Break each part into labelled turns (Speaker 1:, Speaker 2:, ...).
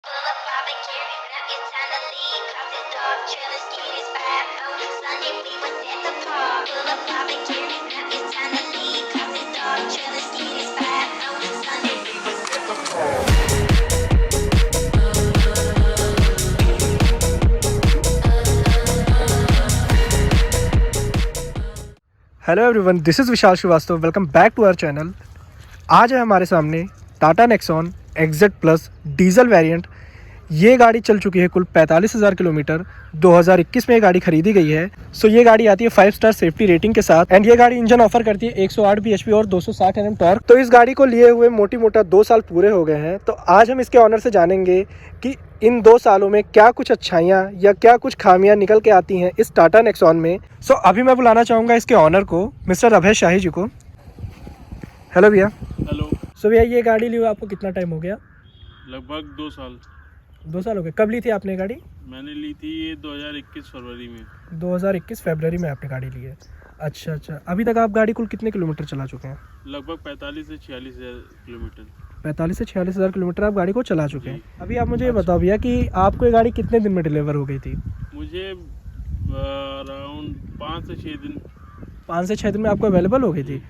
Speaker 1: Full of barbecue, now it's time to leave. Cause it's dark, chillin', skis, back home. Sunday we was at the park. Full of barbecue, now it's time to leave. Cause it's dark, chillin', skis, back home. Sunday we was at the park.
Speaker 2: Hello everyone, this is Vishal Srivastava. Welcome back to our channel. आज है हमारे सामने Tata Nexon एक्जेट plus diesel variant. ये गाड़ी चल चुकी है कुल 45,000 किलोमीटर। 2021 में ये गाड़ी खरीदी गई है। सो ये गाड़ी आती है 5 स्टार सेफ्टी रेटिंग के साथ एंड ये गाड़ी इंजन ऑफर करती है 108 bhp और 260 Nm टॉर्क। तो इस गाड़ी को लिए हुए मोटी मोटा 2 साल पूरे हो गए हैं। तो आज हम इसके ऑनर से जानेंगे कि इन 2 सालों में क्या कुछ अच्छाइयाँ या क्या कुछ खामियां निकल के आती हैं इस टाटा नेक्सॉन में। सो अभी मैं बुलाना चाहूँगा इसके ऑनर को, मिस्टर अभय शाही जी को। हेलो भैया।
Speaker 3: हेलो।
Speaker 2: सो भैया, ये गाड़ी ली हुई आपको कितना टाइम हो गया?
Speaker 3: लगभग 2 साल।
Speaker 2: 2 साल हो गए। कब ली थी आपने गाड़ी?
Speaker 3: मैंने ली थी ये 2021 फरवरी में।
Speaker 2: 2021 फरवरी में आपने गाड़ी ली है। अच्छा अच्छा। अभी तक आप गाड़ी कुल कितने किलोमीटर चला चुके हैं?
Speaker 3: लगभग 45 से 46 हज़ार किलोमीटर।
Speaker 2: 45 से 46 हज़ार किलोमीटर आप गाड़ी को चला चुके हैं। अभी आप मुझे ये बताओ भैया कि आपको ये गाड़ी कितने दिन में डिलीवर हो गई थी?
Speaker 3: मुझे अराउंड 5 से 6 दिन।
Speaker 2: 5 से 6 दिन में आपको अवेलेबल हो गई थी।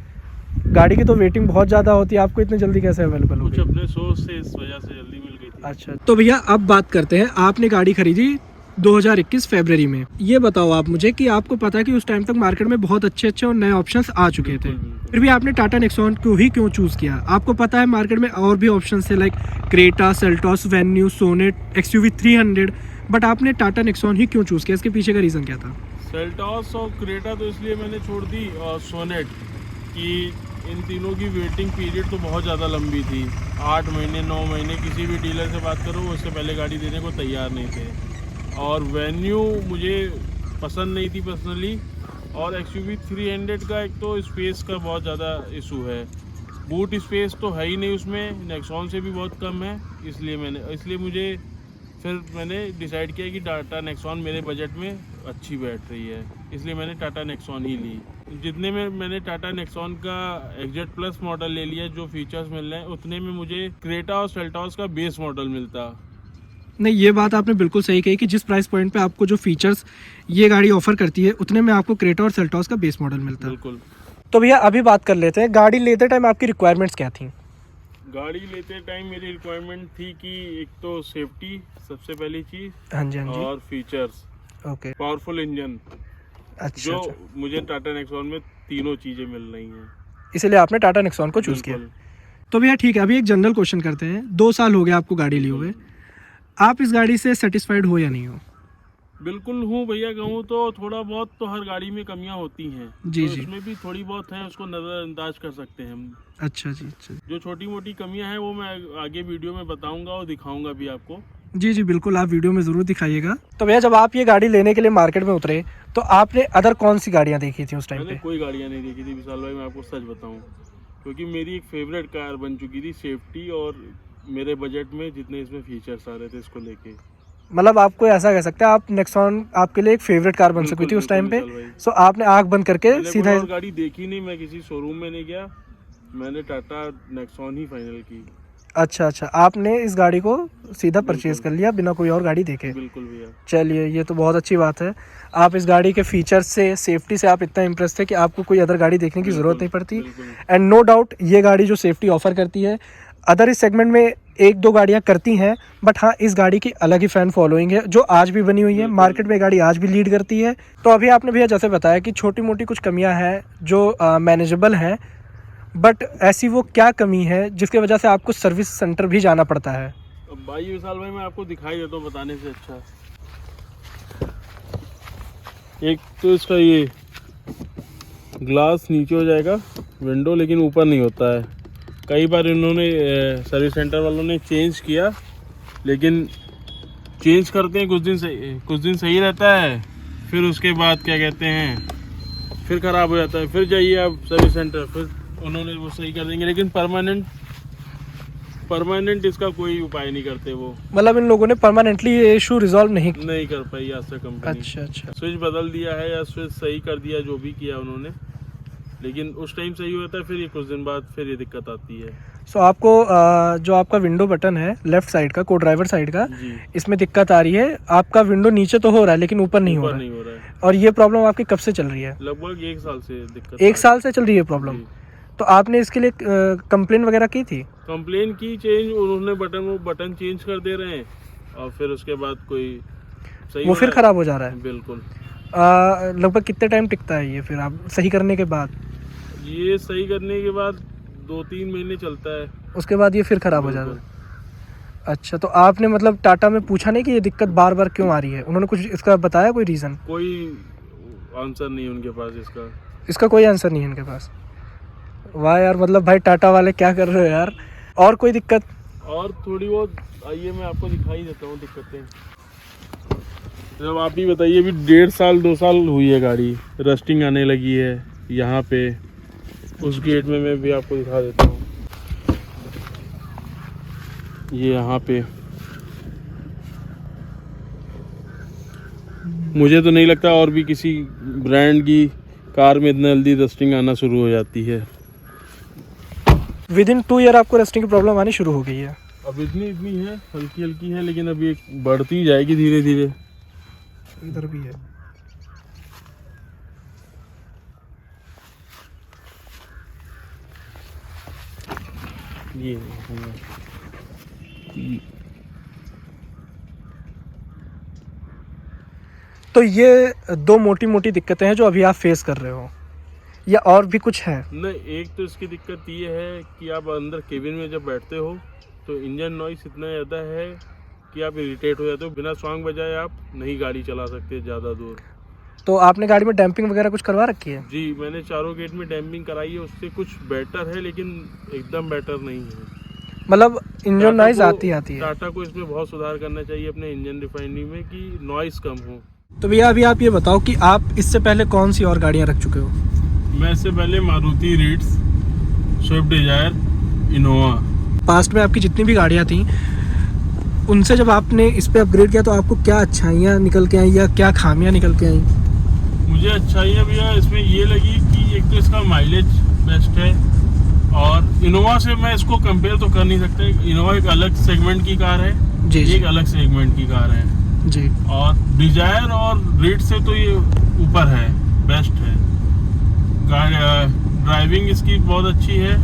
Speaker 2: गाड़ी की तो वेटिंग बहुत ज़्यादा होती है, आपको इतनी जल्दी कैसे अवेलेबल हो
Speaker 3: कुछ
Speaker 2: गई?
Speaker 3: अपने सोच से इस वजह से जल्दी मिल गई थी।
Speaker 2: अच्छा, तो भैया अब बात करते हैं, आपने गाड़ी खरीदी 2021 फरवरी में। ये बताओ आप मुझे कि आपको पता है कि उस टाइम तक मार्केट में बहुत अच्छे अच्छे और नए ऑप्शंस आ चुके थे, फिर भी आपने टाटा नेक्सॉन को ही क्यों चूज़ किया? आपको पता है मार्केट में और भी ऑप्शंस है like Creta, Seltos, Venue, Sonet, XUV 300, but आपने टाटा नेक्सॉन ही क्यों चूज़ किया? इसके पीछे का रीज़न क्या था?
Speaker 3: सेल्टॉस और क्रेटा तो इसलिए मैंने छोड़ दी, और सोनेट की इन तीनों की वेटिंग पीरियड तो बहुत ज़्यादा लंबी थी। 8 महीने 9 महीने किसी भी डीलर से बात करो, उससे पहले गाड़ी देने को तैयार नहीं थे। और वेन्यू मुझे पसंद नहीं थी पर्सनली, और XUV 300 का एक तो स्पेस का बहुत ज़्यादा इशू है। बूट स्पेस तो है ही नहीं उसमें, नेक्सॉन से भी बहुत कम है। इसलिए मैंने डिसाइड किया कि टाटा नेक्सॉन मेरे बजट में अच्छी बैठ रही है, इसलिए मैंने टाटा नेक्सॉन ही ली। जितने में मैंने टाटा नेक्सॉन का एक्जेट प्लस मॉडल ले लिया, जो फीचर्स मिल रहे हैं, उतने में मुझे क्रेटा और सेल्टॉस का बेस मॉडल मिलता।
Speaker 2: नहीं, ये बात आपने बिल्कुल सही कही कि जिस प्राइस पॉइंट पे आपको जो फीचर्स ये गाड़ी ऑफर करती है, उतने में आपको क्रेटा और सेल्टॉस का बेस मॉडल मिलता है।
Speaker 3: बिल्कुल।
Speaker 2: तो भैया अभी बात कर लेते हैं, गाड़ी लेते टाइम आपकी रिक्वायरमेंट्स क्या थी?
Speaker 3: गाड़ी लेते टाइम मेरी रिक्वायरमेंट थी कि एक तो सेफ्टी सबसे पहली चीज़,
Speaker 2: हाँ जी हाँ जी।
Speaker 3: और फीचर्स,
Speaker 2: ओके।
Speaker 3: पावरफुल इंजन,
Speaker 2: अच्छा
Speaker 3: जो
Speaker 2: अच्छा,
Speaker 3: मुझे टाटा नेक्सॉन में तीनों चीज़ें मिल रही हैं।
Speaker 2: इसलिए आपने टाटा नेक्सॉन को चूज़ किया।
Speaker 3: बिल्कुल।
Speaker 2: तो भैया ठीक है, अभी एक जनरल क्वेश्चन करते हैं। 2 साल हो गए आपको गाड़ी लिए हुए, आप इस गाड़ी से सेटिस्फाइड हो या नहीं हो?
Speaker 3: बिल्कुल हूँ भैया, कहूँ तो थोड़ा बहुत तो हर गाड़ी में कमियां होती हैं।
Speaker 2: जी
Speaker 3: तो
Speaker 2: जी।
Speaker 3: उसमें भी थोड़ी बहुत है, उसको नज़रअंदाज कर सकते हैं हम।
Speaker 2: अच्छा जी। अच्छा
Speaker 3: जो छोटी मोटी कमियां हैं वो मैं आगे वीडियो में बताऊंगा और दिखाऊंगा भी आपको।
Speaker 2: जी जी बिल्कुल, आप वीडियो में ज़रूर दिखाइएगा। तो भैया जब आप ये गाड़ी लेने के लिए मार्केट में उतरे तो आपने अदर कौन सी गाड़ियाँ देखी थी उस टाइम
Speaker 3: मैंने
Speaker 2: पे?
Speaker 3: कोई गाड़ियाँ नहीं देखी थी विशाल भाई, मैं आपको सच बताऊँ, क्योंकि मेरी एक फेवरेट कार बन चुकी थी सेफ्टी, और मेरे बजट में जितने इसमें फीचर्स आ रहे थे इसको लेके।
Speaker 2: मतलब आपको ऐसा कह सकते हैं, आप नेक्सॉन आपके लिए एक फेवरेट कार बन सकती थी उस टाइम पे। सो आपने आंख बंद करके सीधा
Speaker 3: मैंने और गाड़ी देखी नहीं, मैं किसी शोरूम में नहीं गया, मैंने टाटा नेक्सॉन ही फाइनल की।
Speaker 2: अच्छा अच्छा, आपने इस गाड़ी को सीधा परचेज कर लिया बिना कोई और गाड़ी देखे?
Speaker 3: बिल्कुल भैया।
Speaker 2: चलिए, ये तो बहुत अच्छी बात है। आप इस गाड़ी के फीचर्स से, सेफ्टी से आप इतना इम्प्रेस थे कि आपको कोई अदर गाड़ी देखने की ज़रूरत नहीं पड़ती। एंड नो डाउट ये गाड़ी जो सेफ्टी ऑफर करती है, अदर इस सेगमेंट में 1-2 गाड़ियाँ करती हैं, बट हाँ इस गाड़ी की अलग ही फ़ैन फॉलोइंग है जो आज भी बनी हुई है। मार्केट में गाड़ी आज भी लीड करती है। तो अभी आपने भैया जैसे बताया कि छोटी मोटी कुछ कमियाँ हैं जो मैनेजेबल हैं, बट ऐसी वो क्या कमी है जिसकी वजह से आपको सर्विस सेंटर भी जाना पड़ता है?
Speaker 3: अब भाई विशाल भाई, मैं आपको दिखाई देता हूँ बताने से अच्छा। एक तो इसका ये ग्लास नीचे हो जाएगा, विंडो, लेकिन ऊपर नहीं होता है। कई बार इन्होंने सर्विस सेंटर वालों ने चेंज किया, लेकिन चेंज करते हैं कुछ दिन सही रहता है, फिर उसके बाद क्या कहते हैं, फिर ख़राब हो जाता है। फिर जाइए आप सर्विस सेंटर, फिर उन्होंने वो सही कर देंगे, लेकिन परमानेंट इसका कोई उपाय नहीं करते वो।
Speaker 2: मतलब इन लोगों ने परमानेंटली ये इशू रिजॉल्व नहीं
Speaker 3: कर पाई आज तक कंपनी।
Speaker 2: अच्छा अच्छा।
Speaker 3: स्विच बदल दिया है या स्विच सही कर दिया, जो भी किया उन्होंने, लेकिन उस टाइम सही होता है, फिर ये कुछ दिन बाद फिर ये दिक्कत आती है।
Speaker 2: सो आपको जो आपका विंडो बटन है लेफ्ट साइड का, को ड्राइवर साइड का,
Speaker 3: जी,
Speaker 2: इसमें दिक्कत आ रही है। आपका विंडो नीचे तो हो रहा है लेकिन ऊपर नहीं हो
Speaker 3: ऊपर
Speaker 2: रहा
Speaker 3: नहीं
Speaker 2: है।
Speaker 3: हो रहा है।
Speaker 2: और ये प्रॉब्लम आपकी कब से चल रही है?
Speaker 3: लगभग 1 साल से दिक्कत।
Speaker 2: 1 साल से चल रही है प्रॉब्लम।
Speaker 3: जी।
Speaker 2: तो आपने इसके लिए कंप्लेन वगैरह की थी?
Speaker 3: कंप्लेन की, चेंज उन्होंने बटन चेंज कर दे रहे हैं और फिर उसके बाद कोई सही
Speaker 2: वो
Speaker 3: हो
Speaker 2: फिर
Speaker 3: रहा है।
Speaker 2: ख़राब हो जा रहा है।
Speaker 3: बिल्कुल।
Speaker 2: लगभग कितने टाइम टिकता है ये फिर आप सही करने के बाद?
Speaker 3: ये सही करने के बाद 2-3 महीने चलता है।
Speaker 2: उसके बाद ये फिर ख़राब हो जाता
Speaker 3: बिल्कुल।
Speaker 2: है। अच्छा, तो आपने मतलब टाटा में पूछा नहीं कि ये दिक्कत बार बार क्यों आ रही है? उन्होंने कुछ इसका बताया, कोई रीज़न?
Speaker 3: कोई आंसर नहीं है उनके पास इसका।
Speaker 2: इसका कोई आंसर नहीं है इनके पास। वाह यार, मतलब भाई टाटा वाले क्या कर रहे हो यार। और कोई दिक्कत?
Speaker 3: और थोड़ी बहुत, आइए मैं आपको दिखाई देता हूँ दिक्कतें। जब आप ही बताइए, अभी 1.5 साल 2 साल हुई है गाड़ी, रस्टिंग आने लगी है यहाँ पे। उस गेट में मैं भी आपको दिखा देता हूँ, ये यहाँ पे। मुझे तो नहीं लगता और भी किसी ब्रांड की कार में इतना जल्दी रस्टिंग आना शुरू हो जाती है।
Speaker 2: विदिन 2 ईयर आपको रस्टिंग की प्रॉब्लम आनी शुरू हो गई है?
Speaker 3: अब इतनी है, हल्की हल्की है, लेकिन अभी एक बढ़ती जाएगी धीरे धीरे।
Speaker 2: इधर भी है।
Speaker 3: ये
Speaker 2: तो ये 2 मोटी मोटी दिक्कतें हैं जो अभी आप फेस कर रहे हो, या और भी कुछ है?
Speaker 3: नहीं, एक तो इसकी दिक्कत ये है कि आप अंदर केबिन में जब बैठते हो तो इंजन नॉइस इतना ज़्यादा है कि आप इरिटेट हो जाते हो। बिना सॉन्ग बजाए आप नहीं गाड़ी चला सकते ज़्यादा दूर।
Speaker 2: तो आपने गाड़ी में डैम्पिंग वगैरह कुछ करवा रखी है?
Speaker 3: जी, मैंने चारों गेट में डैम्पिंग कराई है, उससे कुछ बेटर है लेकिन एकदम बेटर नहीं है।
Speaker 2: मतलब इंजन
Speaker 3: टाटा
Speaker 2: नॉइज
Speaker 3: को-
Speaker 2: आती है।
Speaker 3: टाटा को इसमें बहुत सुधार करना चाहिए अपने इंजन रिफाइनरी में, कि नॉइस कम हो।
Speaker 2: तो भैया अभी आप ये बताओ कि आप इससे पहले कौन सी और गाड़ियाँ रख चुके हो?
Speaker 3: मैं इससे पहले Maruti Ritz, Swift Dzire, Innova.
Speaker 2: Past में आपकी जितनी भी गाड़ियाँ थी उनसे जब आपने इस पे अपग्रेड किया तो आपको क्या अच्छाइयाँ निकल के आई या क्या खामियाँ निकल के आई?
Speaker 3: मुझे अच्छाइयाँ भैया इसमें ये लगी कि एक तो इसका माइलेज बेस्ट है, और इनोवा से मैं इसको कंपेयर तो कर नहीं सकते। इनोवा एक अलग सेगमेंट की कार है,
Speaker 2: जी जी
Speaker 3: एक अलग सेगमेंट की कार है।
Speaker 2: जी।
Speaker 3: और डिजायर और रिट्स से तो ये ऊपर है, बेस्ट है। ड्राइविंग इसकी बहुत अच्छी है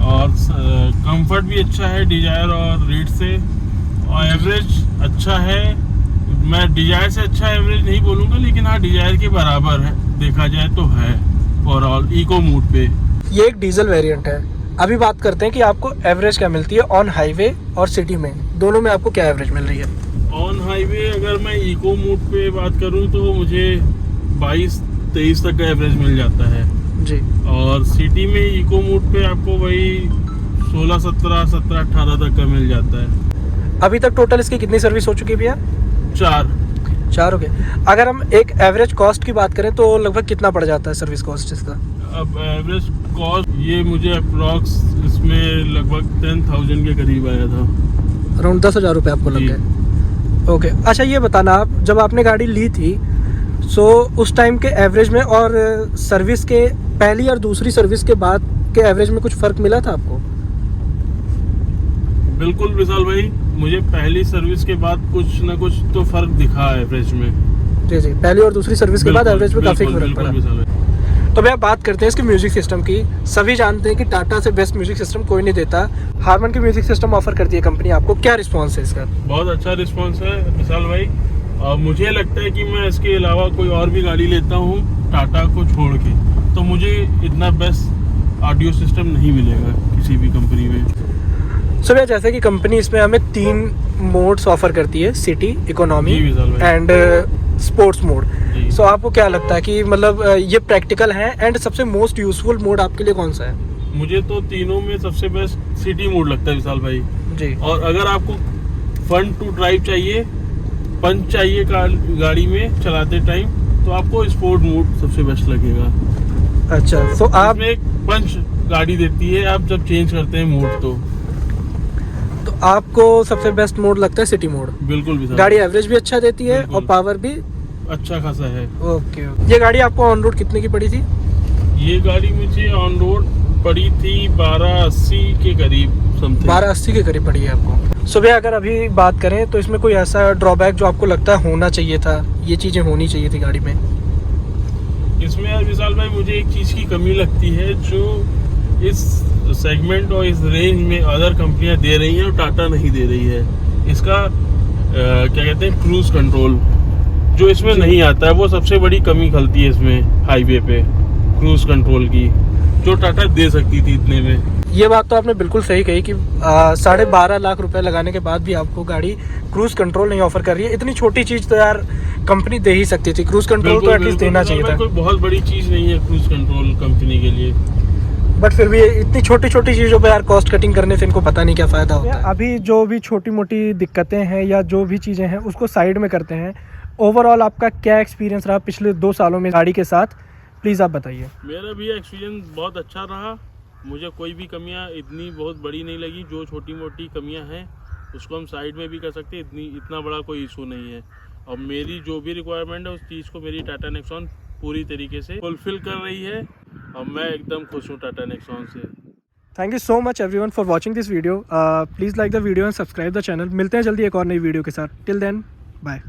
Speaker 3: और कंफर्ट भी अच्छा है डिजायर और रिट्स से, और एवरेज अच्छा है। मैं डिजायर से अच्छा एवरेज नहीं बोलूँगा, लेकिन हाँ डिजायर के बराबर है देखा जाए तो है ओवरऑल इको मूड पे।
Speaker 2: ये एक डीजल वेरिएंट है। अभी बात करते हैं कि आपको एवरेज क्या मिलती है ऑन हाईवे और सिटी में, दोनों में आपको क्या एवरेज मिल रही है?
Speaker 3: ऑन हाईवे अगर मैं इको मूड पे बात करूँ तो मुझे 22-23 तक का एवरेज मिल जाता है
Speaker 2: जी।
Speaker 3: और सिटी में इको मूड पे आपको वही 16-17, 17-18 तक का मिल जाता है।
Speaker 2: अभी तक टोटल इसकी कितनी सर्विस हो चुकी है भैया?
Speaker 3: 4
Speaker 2: हो गए। अगर हम एक एवरेज कॉस्ट की बात करें तो लगभग कितना पड़ जाता है सर्विस कॉस्ट इसका?
Speaker 3: अब एवरेज कॉस्ट ये मुझे अप्रॉक्स इसमें लगभग 10,000 के करीब आया था।
Speaker 2: अराउंड 10,000 रुपये आपको लग
Speaker 3: जी।
Speaker 2: गए। ओके, अच्छा ये बताना, आप जब आपने गाड़ी ली थी सो उस टाइम के एवरेज में और सर्विस के पहली और दूसरी सर्विस के बाद के एवरेज में कुछ फ़र्क मिला था आपको?
Speaker 3: बिल्कुल विशाल भाई, मुझे पहली सर्विस के बाद कुछ ना कुछ तो फ़र्क दिखा एवरेज में।
Speaker 2: जी जी, पहली और दूसरी सर्विस के बाद
Speaker 3: बिल्कुल,
Speaker 2: एवरेज में काफ़ी
Speaker 3: बिल्कुल,
Speaker 2: फ़र्क पड़ा।
Speaker 3: बिल्कुल विशाल भाई।
Speaker 2: तो भैया बात करते हैं इसके म्यूज़िक सिस्टम की। सभी जानते हैं कि टाटा से बेस्ट म्यूज़िक सिस्टम कोई नहीं देता। हारमन की म्यूज़िक सिस्टम ऑफर करती है कंपनी आपको, क्या रिस्पॉन्स है इसका?
Speaker 3: बहुत अच्छा रिस्पांस है विशाल भाई, और मुझे लगता है कि मैं इसके अलावा कोई और भी गाड़ी लेता हूँ टाटा को छोड़ के तो मुझे इतना बेस्ट ऑडियो सिस्टम नहीं मिलेगा किसी भी कंपनी में।
Speaker 2: सो भैया जैसे कि कंपनी इसमें हमें 3 मोड्स ऑफर करती है, सिटी, इकोनॉमी
Speaker 3: जी विशाल भाई।
Speaker 2: And sports mode.
Speaker 3: जी।
Speaker 2: सो आपको क्या लगता है कि मतलब ये प्रैक्टिकल है एंड सबसे मोस्ट यूजफुल मोड आपके लिए कौन सा है?
Speaker 3: मुझे तो तीनों में सबसे बेस्ट सिटी मोड लगता है विशाल भाई।
Speaker 2: जी।
Speaker 3: और अगर आपको फन टू ड्राइव चाहिए, पंच चाहिए गाड़ी में चलाते टाइम, तो आपको स्पोर्ट मोड सबसे बेस्ट लगेगा।
Speaker 2: अच्छा, तो आप
Speaker 3: इसमें एक पंच गाड़ी देती है आप जब चेंज करते हैं मोड तो
Speaker 2: आपको सबसे बेस्ट मोड लगता है सिटी मोड।
Speaker 3: बिल्कुल विशाल।
Speaker 2: गाड़ी एवरेज भी अच्छा देती है
Speaker 3: बिल्कुल।
Speaker 2: और पावर भी
Speaker 3: अच्छा खासा है।
Speaker 2: ओके। ये गाड़ी आपको ऑन रोड कितने की पड़ी थी?
Speaker 3: ये गाड़ी मुझे ऑन रोड पड़ी थी 1280 के करीब समथिंग।
Speaker 2: 1280 के करीब पड़ी है आपको। सो भैया अगर अभी बात करें तो इसमें कोई ऐसा ड्रॉबैक जो आपको लगता है होना चाहिए था, ये चीज़ें होनी चाहिए थी गाड़ी में?
Speaker 3: इसमें यार विशाल भाई मुझे एक चीज़ की कमी लगती है जो इस सेगमेंट और इस रेंज में अदर कंपनियां दे रही हैं और टाटा नहीं दे रही है। इसका क्या कहते हैं, क्रूज कंट्रोल जो इसमें नहीं आता है, वो सबसे बड़ी कमी खलती है इसमें हाईवे पे, क्रूज कंट्रोल की, जो टाटा दे सकती थी इतने में।
Speaker 2: ये बात तो आपने बिल्कुल सही कही कि 12.5 लाख रुपए लगाने के बाद भी आपको गाड़ी क्रूज कंट्रोल नहीं ऑफर कर रही है। इतनी छोटी चीज़ तो यार कंपनी दे ही सकती थी, क्रूज कंट्रोल तो एटलीस्ट देना चाहिए था।
Speaker 3: कोई बहुत बड़ी चीज़ नहीं है क्रूज कंट्रोल कंपनी के लिए,
Speaker 2: बट फिर भी इतनी छोटी छोटी चीज़ों पे यार कॉस्ट कटिंग करने से इनको पता नहीं क्या फ़ायदा होता है। अभी जो भी छोटी मोटी दिक्कतें हैं या जो भी चीज़ें हैं उसको साइड में करते हैं। ओवरऑल आपका क्या एक्सपीरियंस रहा पिछले 2 सालों में गाड़ी के साथ, प्लीज़ आप बताइए।
Speaker 3: मेरा भी एक्सपीरियंस बहुत अच्छा रहा। मुझे कोई भी कमियां इतनी बहुत बड़ी नहीं लगी। जो छोटी मोटी कमियां हैं उसको हम साइड में भी कर सकते हैं, इतना बड़ा कोई इशू नहीं है। और मेरी जो भी रिक्वायरमेंट है उस चीज़ को मेरी टाटा नेक्सॉन पूरी तरीके से फुलफिल कर रही है और मैं एकदम खुश हूँ टाटा नेक्सॉन से।
Speaker 2: Thank you so much everyone for watching this video. Please like the video and subscribe the channel. मिलते हैं जल्दी एक और नई वीडियो के साथ। Till then bye.